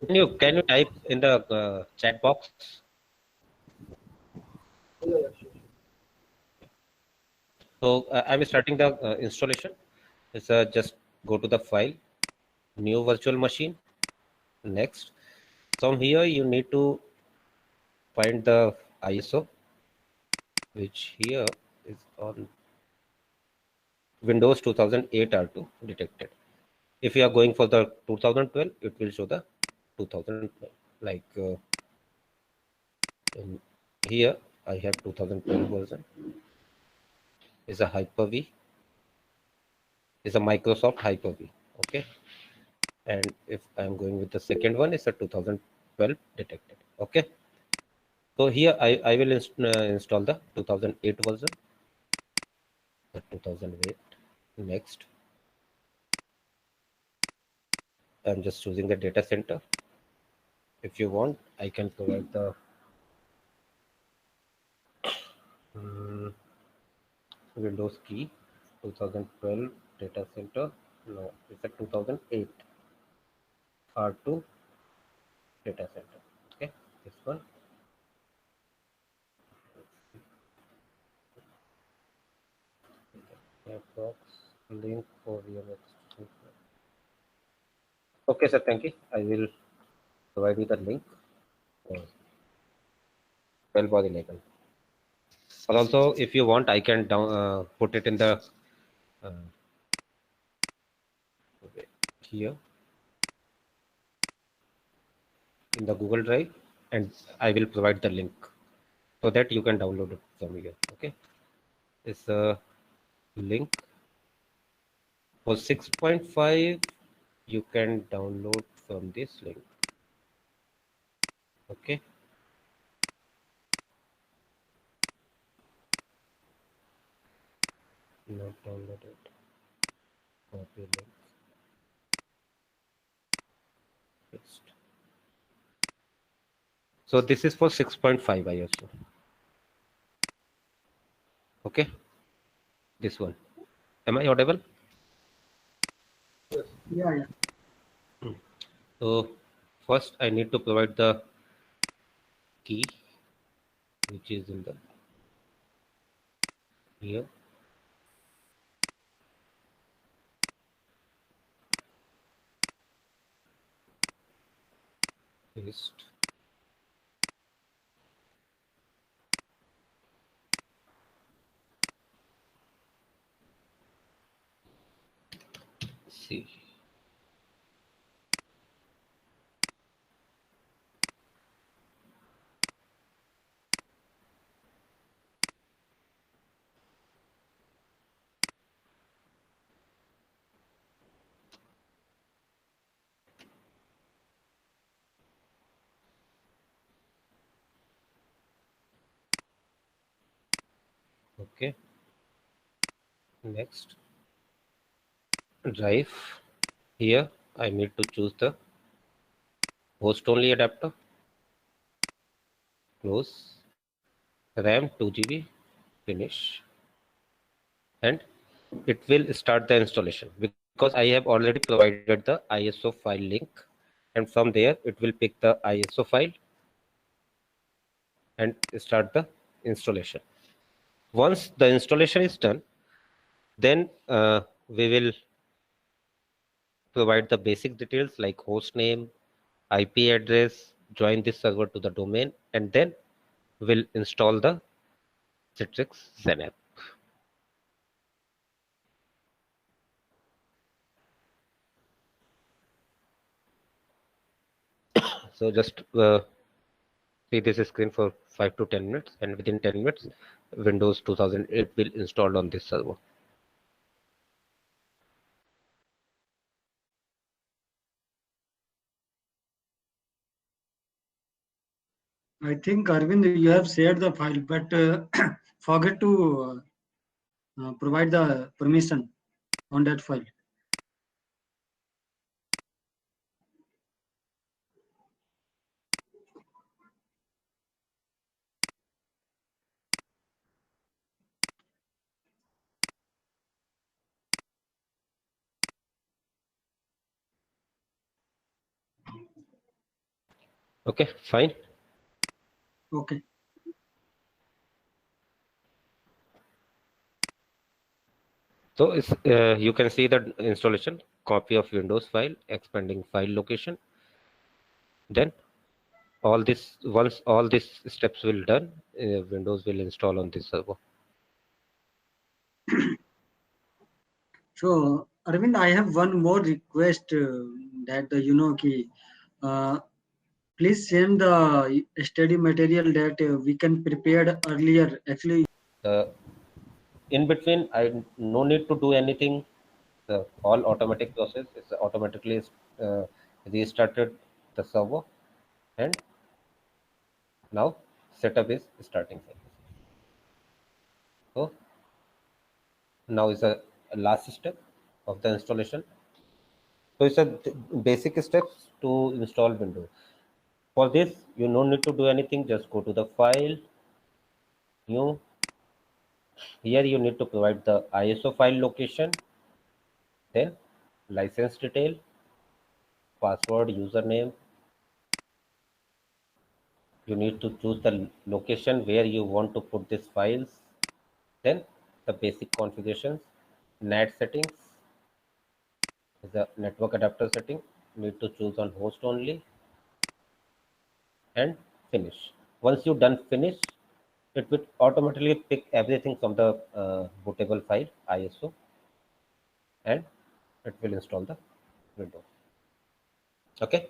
Can you type in the chat box? Yeah, yeah, sure. So I'm starting the installation. It's just go to the file, new virtual machine. Next, from here you need to find the ISO, which here is on Windows 2008 R2 detected. If you are going for the 2012, it will show the 2012. Like in here, I have 2012 version. Is a Hyper-V. Is a Microsoft Hyper-V. Okay, and if I'm going with the second one, it's a 2012 detected. Okay, so here I will install the 2008 version. The 2008. Next, I'm just choosing the data center. If you want, I can provide the mm, Windows key. 2012 data center. No, it's a 2008 R2 data center. Okay, this one. Box link for VMX. Okay, sir. Thank you. I will provide you the link for 12 or 11. Or also, if you want, I can put it in the uh, here in the Google Drive, and I will provide the link so that you can download it from here. Okay, it's a link for 6.5. You can download from this link. Okay, not downloaded. Copy link. Paste. So this is for 6.5 ISO. Okay, this one. Am I audible? Yes. Yeah, yeah. So first I need to provide the key, which is in the here. Paste. See. Okay. Next, drive. Here I need to choose the host only adapter. Close. RAM 2 GB. Finish. And it will start the installation because I have already provided the ISO file link, and from there it will pick the ISO file and start the installation. Once the installation is done, then we will provide the basic details like host name, IP address, join this server to the domain, and then we'll install the Citrix Zen app. So just see this screen for 5 to 10 minutes, and within 10 minutes, Windows 2008 will install on this server. I think Arvind, you have shared the file, but forget to provide the permission on that file. Okay, fine. Okay. So you can see the installation copy of Windows file, expanding file location. Then all this once all these steps will done, Windows will install on this server. So, Arvind, I have one more request that uh, please send the study material that we can prepare earlier. Actually, Uh, in between, I no need to do anything. The all automatic process is automatically uh, restarted the server, and now setup is starting. So now is a last step of the installation. So it's a basic steps to install Windows. For this, you no need to do anything. Just go to the file, new. Here you need to provide the ISO file location, then license detail, password, username. You need to choose the location where you want to put these files. Then the basic configurations, NAT settings is the network adapter setting. Need to choose on host only and finish. Once you done finish, it will automatically pick everything from the bootable file ISO and it will install the Windows. Okay.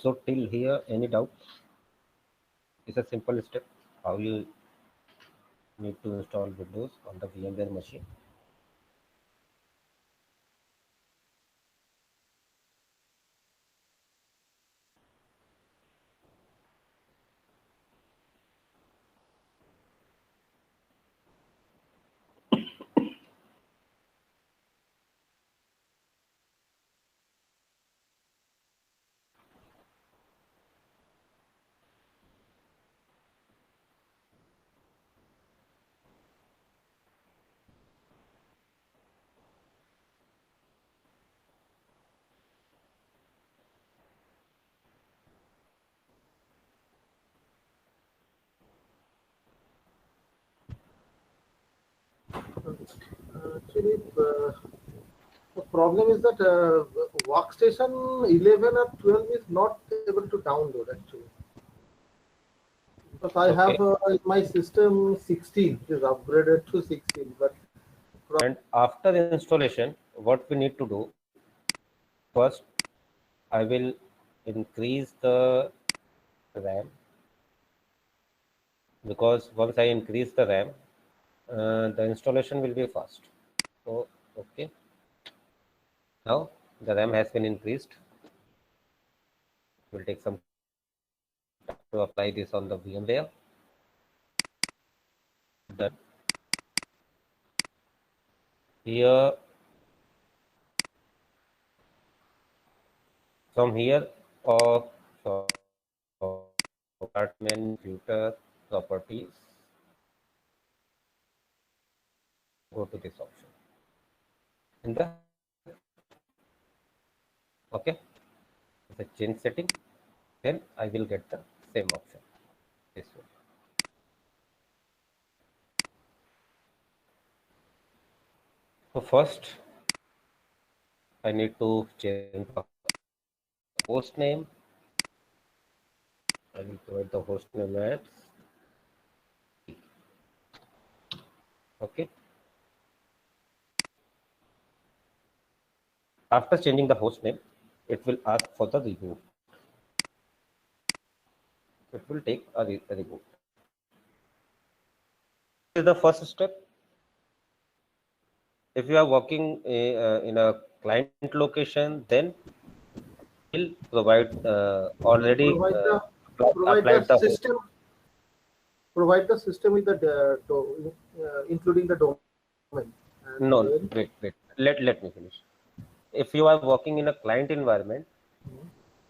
So till here, any doubts? It's a simple step how you need to install Windows on the VMware machine. Actually, the problem is that workstation 11 or 12 is not able to download actually. Because I have Okay. in my system 16, it is upgraded to 16, but And after installation, what we need to do first, I will increase the RAM, because once I increase the RAM, the installation will be fast. So, okay, now the RAM has been increased. It will take some time to apply this on the VMware. Done. Here, from here, or apartment computer properties, go to this option in the okay, the change setting, then I will get the same option, this one. So first I need to change the host name. I will provide the host name as okay. After changing the host name, it will ask for the reboot. It will take a reboot. This is the first step. If you are working in a client location, then will provide already provide the provide the applied the host. system with the including the domain, and No, then wait. Let me finish. If you are working in a client environment,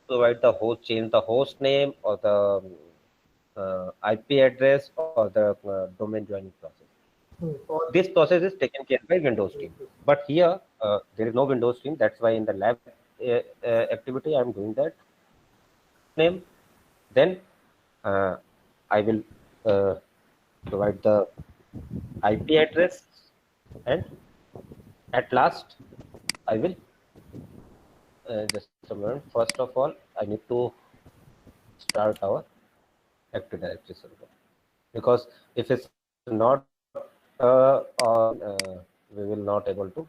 provide the host, change the host name or the IP address or the domain joining process. or This process is taken care by Windows team. But here there is no Windows team. That's why in the lab activity I am doing that name. Then I will uh, provide the IP address, and at last I will just a moment. First of all, I need to start our Active Directory server, because if it's not on, we will not able to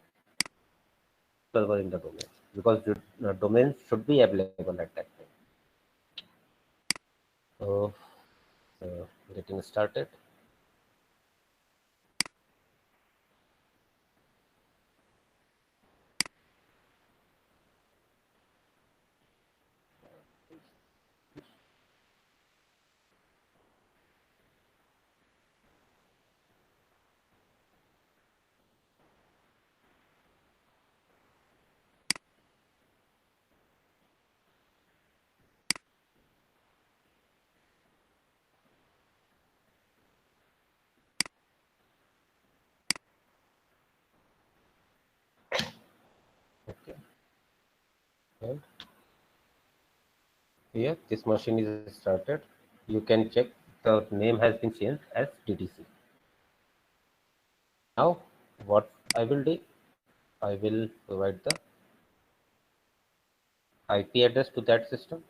server in the domain, because the domain should be available at that time. So, getting started. Okay, and here this machine is started. You can check the name has been changed as DDC. Now, what I will do, I will provide the IP address to that system.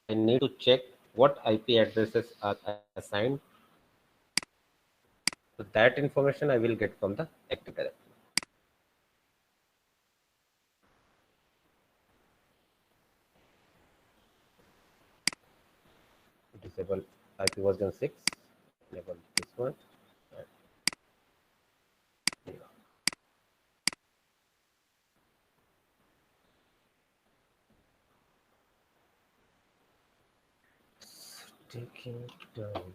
I need to check what IP addresses are assigned. So that information I will get from the Active Directory. Disable IP version 6, enable this one. And yeah. Taking time.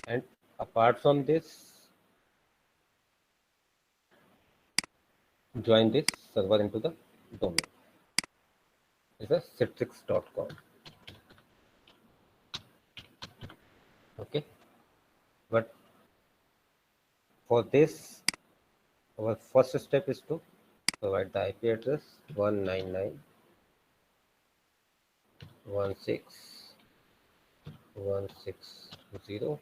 And apart from this, join this server into the domain. It's a citrix.com. Okay, but for this, our first step is to Provide the IP address 199.168.160.60.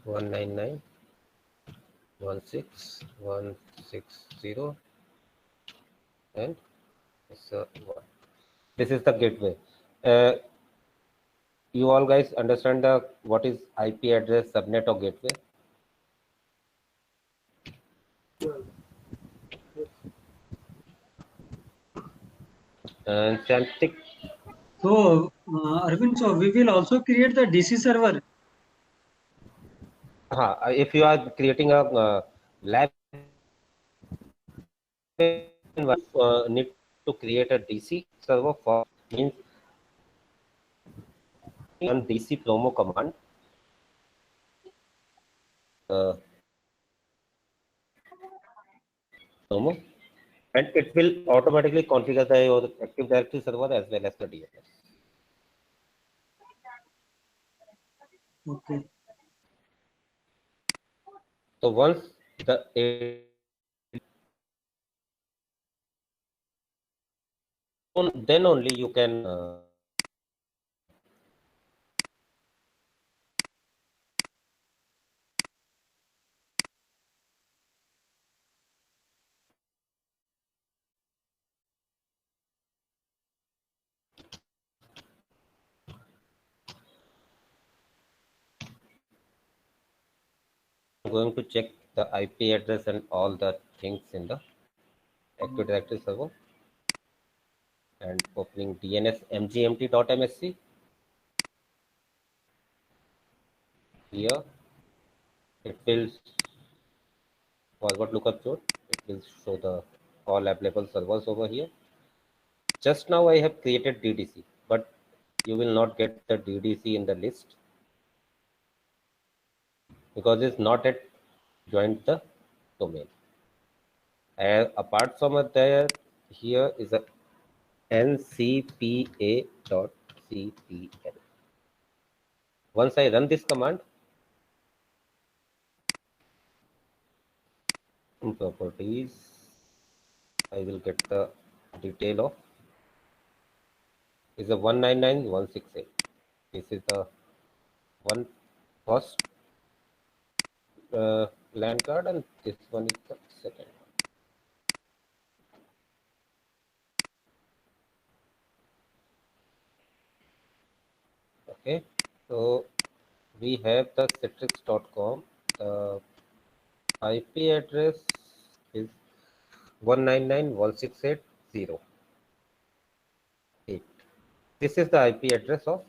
199.16160 and so one. This is the gateway. You all guys understand the what is IP address, subnet or gateway? 12. Yes. And Chantik, So, Arvind, so we will also create the DC server. if you are creating a lab, need to create a DC server for means run DC promo command. Promo, and it will automatically configure the your Active Directory server as well as the DNS. Okay. So once the then only you can going to check the IP address and all the things in the Active Directory server and opening DNS mgmt.msc. Here it will forward lookup code. It will show the all available servers over here. Just now I have created DDC, but you will not get the DDC in the list because it's not yet joined the domain. Apart from there, here is a ncpa.cpl. Once I run this command, in properties, I will get the detail of is a 199.168. This is the one first LAN card, and this one is the second. Okay, so we have the citrix.com. The IP address is 199.168.0.8. This is the IP address of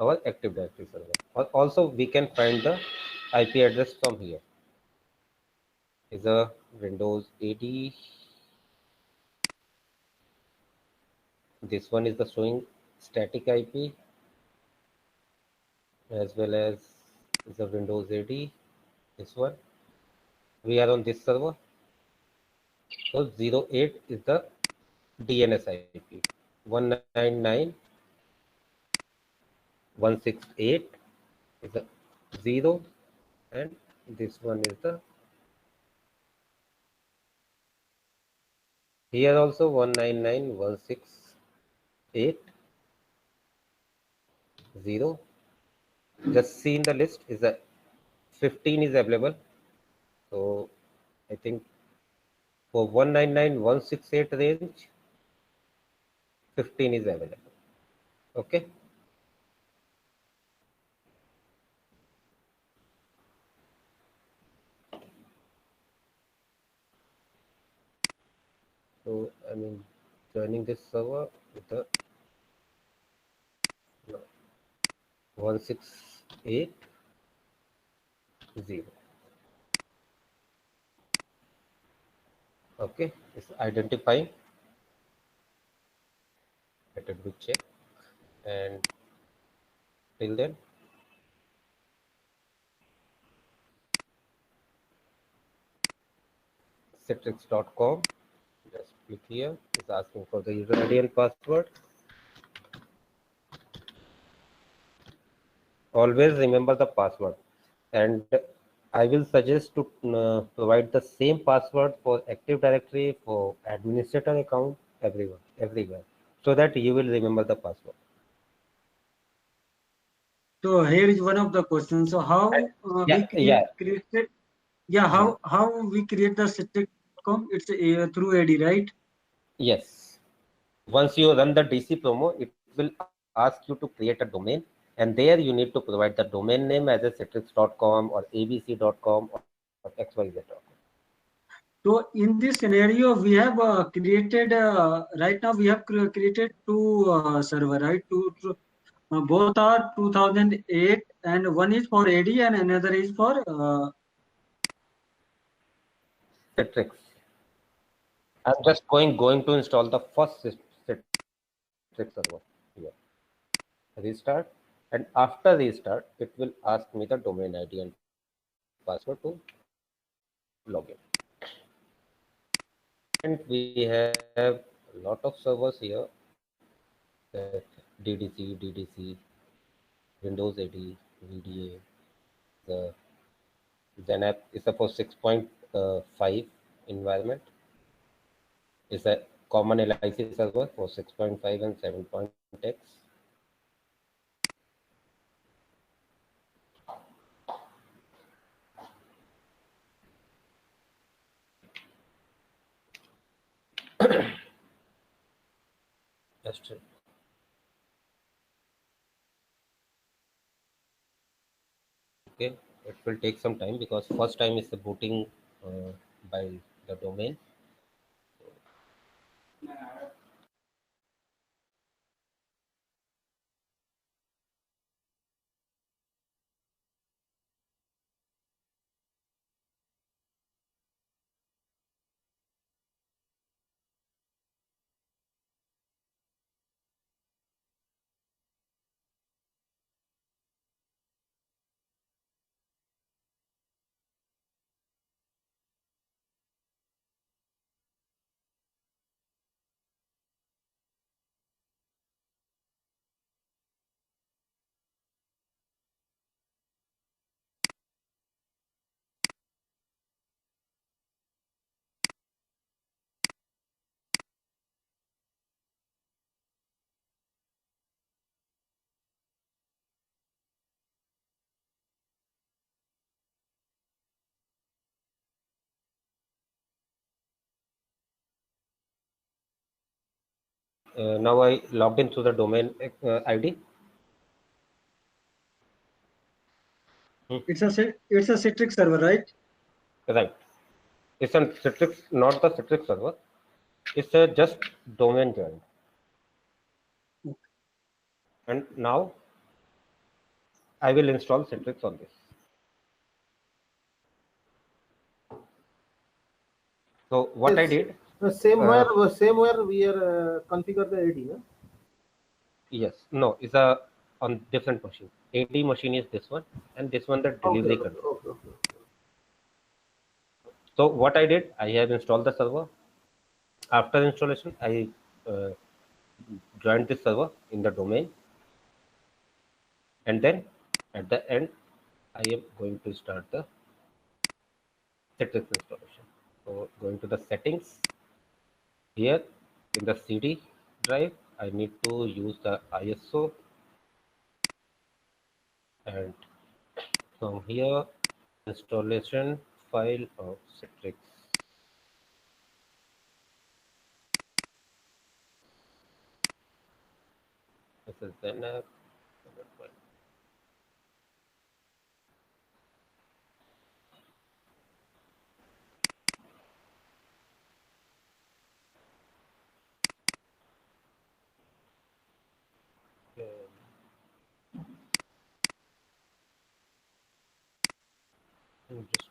our Active Directory server. Also, we can find the IP address from here. Is a Windows AD. This one is the showing static IP as well as the Windows AD. This one. We are on this server. So 08 is the DNS IP. 199.168 is the 0, and this one is the here also 199.168.0. Just see in the list is a 15 is available. So I think for 199.168 range, 15 is available. Okay. So I mean joining this server with the 168.0. Okay, it's identifying. Let it be checked, and till then citrix.com. Just click here. It's asking for the user ID and password. always remember the password, and I will suggest to provide the same password for Active Directory, for administrator account, everywhere, so that you will remember the password. So here is one of the questions. So how Yeah, yeah, created? Yeah, how we create the Citrix.com? It's through AD, right? yes. Once you run the DC promo, it will ask you to create a domain, and there you need to provide the domain name as a citrix.com or abc.com or xyz.com. So in this scenario, we have created right now we have created two server, right? Both are 2008, and one is for AD and another is for Citrix. I'm just going to install the first Citrix server here. Restart, and after restart, it will ask me the domain ID and password to log in. And we have a lot of servers here, that DDC, Windows 80, VDA. The XenApp is a for 6.5 environment. Is a common LIC server for 6.5 and 7.x. Just okay, it will take some time because first time is the booting by the domain. Now I logged into the domain ID. it's a Citrix server, right? Right. It's a Citrix, not the Citrix server. It's a just domain joined. And now I will install Citrix on this. So what I Yes, did, same uh, where we are configure the AD. No? yes, no, it's a on different machine. AD machine is this one, and this one the Okay, delivery okay, control. okay, okay. So what I did, I have installed the server. After installation, I uh, joined this server in the domain, and then at the end, I am going to start the Citrix installation. So going to the settings here in the CD drive, I need to use the ISO, and from here installation file of Citrix. This is then just